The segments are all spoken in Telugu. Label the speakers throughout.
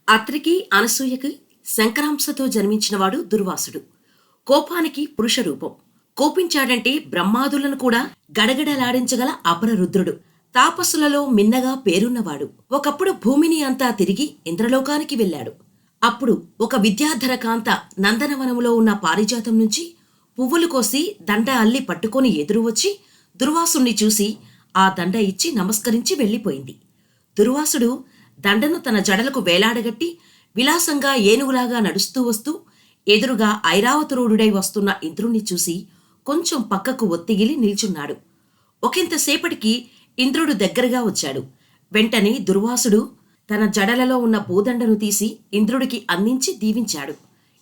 Speaker 1: అత్రికి అనసూయకి శంకరాంశతో జన్మించినవాడు దుర్వాసుడు. కోపానికి పురుష రూపం. కోపించాడంటే బ్రహ్మాదులను కూడా గడగడలాడించగల అపరరుద్రుడు. తాపసులలో మిన్నగా పేరున్నవాడు. ఒకప్పుడు భూమిని అంతా తిరిగి ఇంద్రలోకానికి వెళ్ళాడు. అప్పుడు ఒక విద్యాధర కాంత నందనవనములో ఉన్న పారిజాతం నుంచి పువ్వులు కోసి దండ అల్లి పట్టుకొని ఎదురు వచ్చి దుర్వాసుణ్ణి చూసి ఆ దండ ఇచ్చి నమస్కరించి వెళ్ళిపోయింది. దుర్వాసుడు దండను తన జడలకు వేలాడగట్టి విలాసంగా ఏనుగులాగా నడుస్తూ వస్తూ ఎదురుగా ఐరావతరూఢుడై వస్తున్న ఇంద్రుణ్ణి చూసి కొంచెం పక్కకు ఒత్తిగిలి నిల్చున్నాడు. ఒకంతసేపటికి ఇంద్రుడు దగ్గరగా వచ్చాడు. వెంటనే దుర్వాసుడు తన జడలలో ఉన్న పూదండను తీసి ఇంద్రుడికి అందించి దీవించాడు.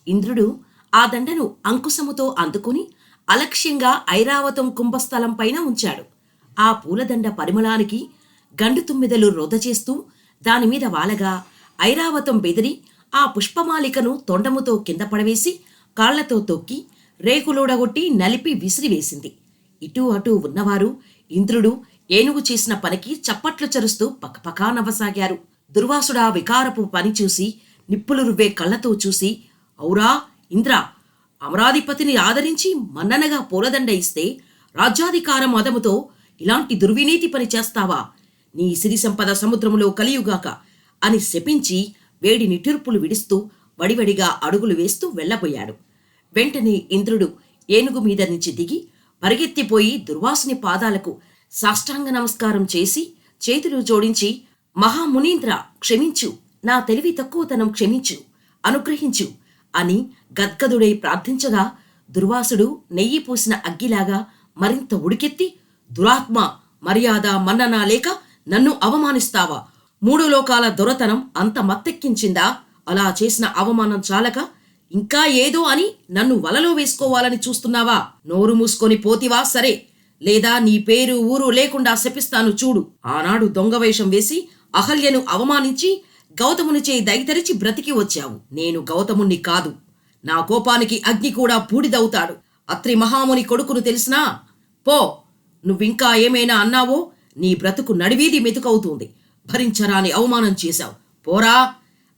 Speaker 1: ఇంద్రుడు ఆ దండను అంకుశముతో అందుకుని అలక్ష్యంగా ఐరావతం కుంభస్థలం పైన ఉంచాడు. ఆ పూలదండ పరిమళానికి గండు తుమ్మెదలు రొద చేస్తూ దానిమీద వాలగా ఐరావతం బెదిరి ఆ పుష్పమాలికను తొండముతో కింద పడవేసి కాళ్లతో తొక్కి రేకులూడగొట్టి నలిపి విసిరివేసింది. ఇటూ అటూ ఉన్నవారు ఇంద్రుడు ఏనుగు చేసిన పనికి చప్పట్లు చరుస్తూ పకపకా నవ్వసాగారు. దుర్వాసుడా వికారపు పని చూసి నిప్పులు రువ్వే కళ్ళతో చూసి, ఔరా ఇంద్ర, అమరాధిపతిని ఆదరించి మన్ననగా పూలదండ ఇస్తే రాజ్యాధికారం అదముతో ఇలాంటి దుర్వినీతి పని చేస్తావా? నీ సిరి సంపద సముద్రములో కలియుగాక అని శపించి వేడి నిట్టూర్పులు విడుస్తూ వడివడిగా అడుగులు వేస్తూ వెళ్లబోయాడు. వెంటనే ఇంద్రుడు ఏనుగు మీద నుంచి దిగి పరిగెత్తిపోయి దుర్వాసుని పాదాలకు సాష్టాంగ నమస్కారం చేసి చేతులు జోడించి, మహామునీంద్ర క్షమించు, నా తెలివి తక్కువతనం క్షమించు, అనుగ్రహించు అని గద్గదుడై ప్రార్థించగా దుర్వాసుడు నెయ్యి పూసిన అగ్గిలాగా మరింత ఉడికెత్తి, దురాత్మ, మర్యాద మన్నన లేక నన్ను అవమానిస్తావా? 3 లోకాల దొరతనం అంత మత్తెక్కించిందా? అలా చేసిన అవమానం చాలక ఇంకా ఏదో అని నన్ను వలలో వేసుకోవాలని చూస్తున్నావా? నోరు మూసుకొని పోతివా సరే, లేదా నీ పేరు ఊరు లేకుండా శపిస్తాను చూడు. ఆనాడు దొంగవేషం వేసి అహల్యను అవమానించి గౌతమునిచే దయతరిచి బ్రతికి వచ్చావు. నేను గౌతముణ్ణి కాదు. నా కోపానికి అగ్ని కూడా బూడిదవుతాడు. అత్రి మహాముని కొడుకును తెలిసినా? పో, నువ్వింకా ఏమైనా అన్నావో నీ బ్రతుకు నడివీధి మెతుకవుతుంది. భరించరాని అవమానం చేశావు, పోరా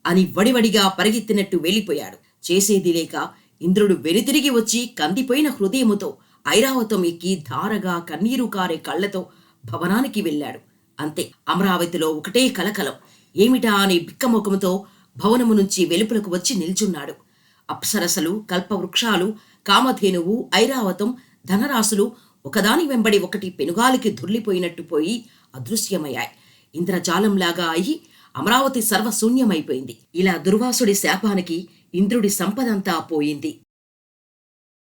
Speaker 1: అని వడివడిగా పరిగెత్తినట్టు వెళ్ళిపోయాడు. చేసేది లేక ఇంద్రుడు వెనుతిరిగి వచ్చి కందిపోయిన హృదయముతో ఐరావతం ఎక్కి ధారగా కన్నీరు కారే కళ్లతో భవనానికి వెళ్ళాడు. అంతే, అమరావతిలో ఒకటే కలకలం. ఏమిటా అని బిక్కముఖముతో భవనము నుంచి వెలుపలకు వచ్చి నిల్చున్నాడు. అప్సరసలు, కల్పవృక్షాలు, కామధేనువు, ఐరావతం, ధనరాశులు ఒకదాని వెంబడి ఒకటి పెనుగాలికి దుర్లిపోయినట్టు పోయి అదృశ్యమయ్యాయి. ఇంద్రజాలంలాగా అయి అమరావతి సర్వశూన్యమైపోయింది. ఇలా దుర్వాసుడి శాపానికి ఇంద్రుడి సంపదంతా పోయింది.